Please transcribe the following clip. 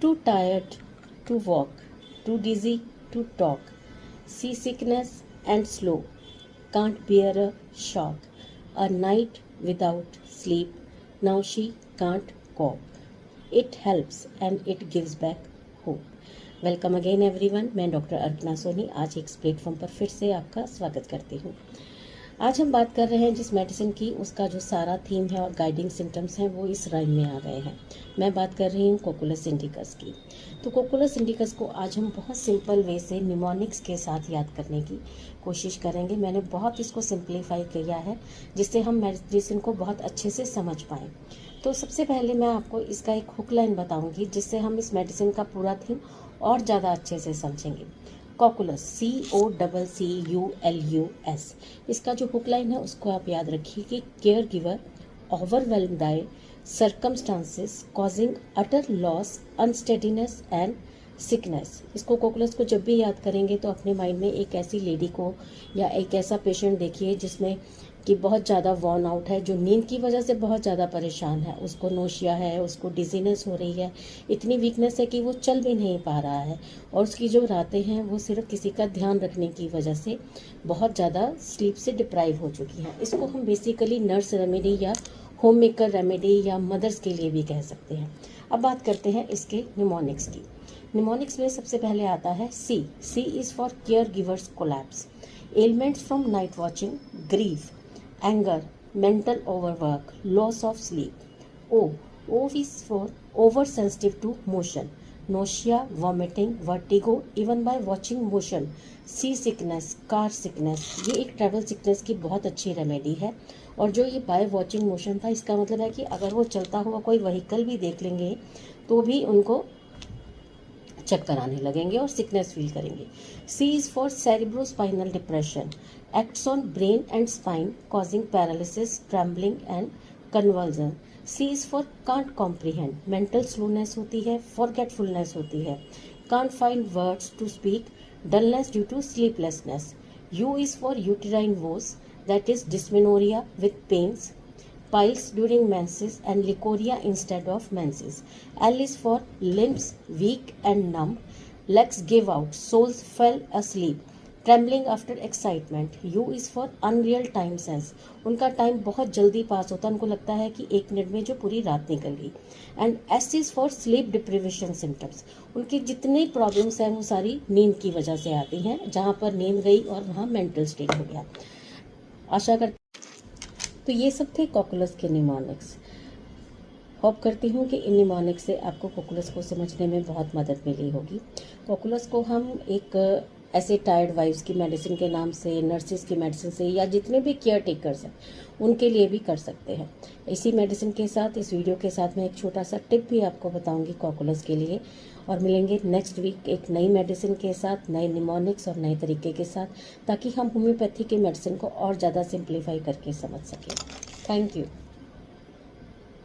too tired to walk, too dizzy to talk, seasickness and slow, can't bear a shock, a night without sleep, now she can't cope. It helps and it gives back hope. Welcome again everyone, मैं doctor अर्चना सोनी आज एक platform पर फिर से आपका स्वागत करती हूँ। आज हम बात कर रहे हैं जिस मेडिसिन की, उसका जो सारा थीम है और गाइडिंग सिम्टम्स हैं वो इस राइम में आ गए हैं। मैं बात कर रही हूँ कोकुलस इंडिकस की। तो कोकुलस इंडिकस को आज हम बहुत सिंपल वे से निमोनिक्स के साथ याद करने की कोशिश करेंगे। मैंने बहुत इसको सिंप्लीफाई किया है जिससे हम मेडिसिन को बहुत अच्छे से समझ पाएँ। तो सबसे पहले मैं आपको इसका एक हुक लाइन बताऊंगी जिससे हम इस मेडिसिन का पूरा थीम और ज़्यादा अच्छे से समझेंगे। कोकुलस, COCCULUS, इसका जो हुक लाइन है उसको आप याद रखिए कि caregiver overwhelm by circumstances causing utter loss, unsteadiness and sickness. इसको कोकुलस को जब भी याद करेंगे तो अपने माइंड में एक ऐसी लेडी को या एक ऐसा पेशेंट देखिए जिसमें कि बहुत ज़्यादा वॉर्न आउट है, जो नींद की वजह से बहुत ज़्यादा परेशान है, उसको नोशिया है, उसको डिजीनेस हो रही है, इतनी वीकनेस है कि वो चल भी नहीं पा रहा है और उसकी जो रातें हैं वो सिर्फ किसी का ध्यान रखने की वजह से बहुत ज़्यादा स्लीप से डिप्राइव हो चुकी हैं। इसको हम बेसिकली नर्स रेमेडी या होम मेकर रेमेडी या मदर्स के लिए भी कह सकते हैं। अब बात करते हैं इसके निमोनिक्स की। निमोनिक्स में सबसे पहले आता है C is for caregivers collapse, ailments from night watching, grief, anger, mental overwork, loss of sleep. O is for oversensitive to motion, nausea, vomiting, vertigo, even by watching motion. sea sickness, car sickness, ये एक travel sickness की बहुत अच्छी remedy है। और जो ये by watching motion था, इसका मतलब है कि अगर वो चलता हुआ कोई व्हीकल भी देख लेंगे तो भी उनको चक्कर आने लगेंगे और सिकनेस फील करेंगे। C is for cerebrospinal depression, acts on brain and spine causing paralysis, trembling and convulsion. C is for can't comprehend, mental slowness होती है, फॉरगेटफुलनेस होती है, can't find words to speak, dullness due to sleeplessness. U is for uterine woes, that is dysmenorrhoea with pains, piles during menses and leukorrhea instead of menses. L is for limbs weak and numb, legs give out, soles fell asleep, trembling after excitement. U is for unreal time sense, उनका time बहुत जल्दी पास होता है, उनको लगता है कि 1 minute में जो पूरी रात निकल गई। And S is for sleep deprivation symptoms, उनकी जितनी प्रॉब्लम्स हैं वो सारी नींद की वजह से आती हैं, जहाँ पर नींद गई और वहाँ मेंटल स्टेट हो गया। आशा करती तो ये सब थे कोकुलस के निमोनिक्स। होप करती हूँ कि इन निमोनिक्स से आपको कोकुलस को समझने में बहुत मदद मिली होगी। कोकुलस को हम एक ऐसे टायर्ड वाइफ्स की मेडिसिन के नाम से, नर्सिस की मेडिसिन से, या जितने भी केयर टेकर्स हैं उनके लिए भी कर सकते हैं। इसी मेडिसिन के साथ, इस वीडियो के साथ मैं एक छोटा सा टिप भी आपको बताऊंगी कोकुलस के लिए। और मिलेंगे नेक्स्ट वीक एक नई मेडिसिन के साथ, नए निमोनिक्स और नए तरीके के साथ, ताकि हम होम्योपैथी के मेडिसिन को और ज़्यादा सिंप्लीफाई करके समझ सकें। Thank you.